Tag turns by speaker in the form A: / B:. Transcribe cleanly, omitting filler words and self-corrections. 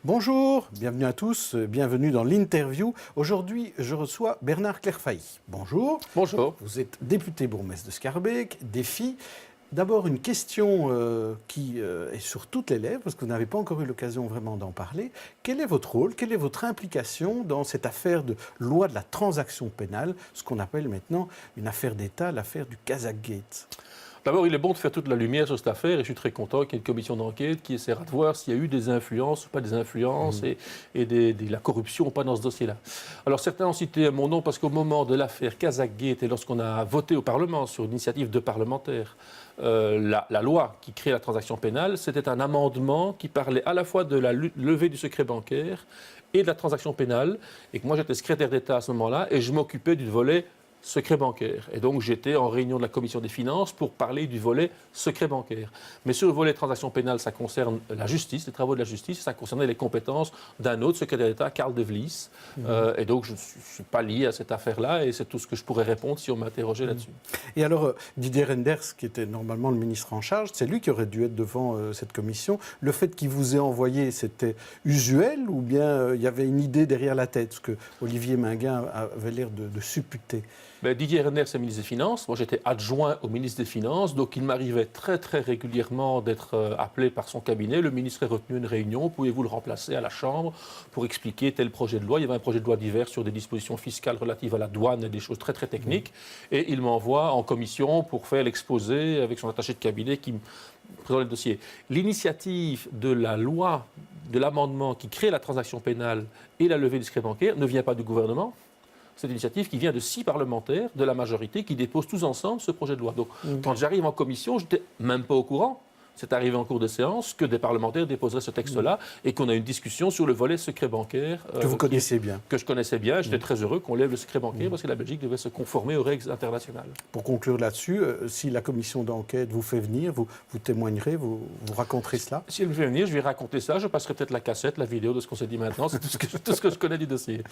A: Bonjour, bienvenue à tous, bienvenue dans l'interview. Aujourd'hui, je reçois Bernard Clerfailly. Bonjour.
B: Bonjour.
A: Vous êtes député bourgmestre de Schaerbeek, défi. D'abord, une question qui est sur toutes les lèvres, parce que vous n'avez pas encore eu l'occasion vraiment d'en parler. Quel est votre rôle, quelle est votre implication dans cette affaire de loi de la transaction pénale, ce qu'on appelle maintenant une affaire d'État, l'affaire du Kazakh-Gate?
B: D'abord, il est bon de faire toute la lumière sur cette affaire et je suis très content qu'il y ait une commission d'enquête qui essaiera de voir s'il y a eu des influences ou pas des influences et de la corruption ou pas dans ce dossier-là. Alors certains ont cité mon nom parce qu'au moment de l'affaire Kazakh-Gate et lorsqu'on a voté au Parlement sur l'initiative de parlementaires, la loi qui crée la transaction pénale, c'était un amendement qui parlait à la fois de la levée du secret bancaire et de la transaction pénale et que moi j'étais secrétaire d'État à ce moment-là et je m'occupais du volet secret bancaire. Et donc j'étais en réunion de la commission des finances pour parler du volet secret bancaire. Mais sur le volet transaction pénale, ça concerne la justice, les travaux de la justice, ça concernait les compétences d'un autre secrétaire d'État, Karl de Vlies. Et donc je ne suis pas lié à cette affaire-là et c'est tout ce que je pourrais répondre si on m'interrogeait là-dessus.
A: Et alors, Didier Reynders, qui était normalement le ministre en charge, c'est lui qui aurait dû être devant cette commission. Le fait qu'il vous ait envoyé, c'était usuel ou bien il y avait une idée derrière la tête? Parce que Olivier Minguin avait l'air de supputer.
B: Didier Reynders est ministre des Finances. Moi, j'étais adjoint au ministre des Finances. Donc, il m'arrivait très, très régulièrement d'être appelé par son cabinet. Le ministre est retenu à une réunion. Pouvez-vous le remplacer à la Chambre pour expliquer tel projet de loi? Il y avait un projet de loi divers sur des dispositions fiscales relatives à la douane et des choses très, très techniques. Et il m'envoie en commission pour faire l'exposé avec son attaché de cabinet qui me présente le dossier. L'initiative de la loi, de l'amendement qui crée la transaction pénale et la levée du secret bancaire ne vient pas du gouvernement. C'est une initiative qui vient de 6 parlementaires de la majorité qui déposent tous ensemble ce projet de loi. Donc, quand j'arrive en commission, je n'étais même pas au courant. C'est arrivé en cours de séance que des parlementaires déposeraient ce texte-là et qu'on a une discussion sur le volet secret bancaire.
A: Que vous connaissez bien.
B: Que je connaissais bien. J'étais très heureux qu'on lève le secret bancaire parce que la Belgique devait se conformer aux règles internationales.
A: Pour conclure là-dessus, si la commission d'enquête vous fait venir, vous témoignerez, vous raconterez cela?
B: Si elle me fait venir, je vais raconter ça. Je passerai peut-être la cassette, la vidéo de ce qu'on s'est dit maintenant. C'est tout ce que je connais du dossier.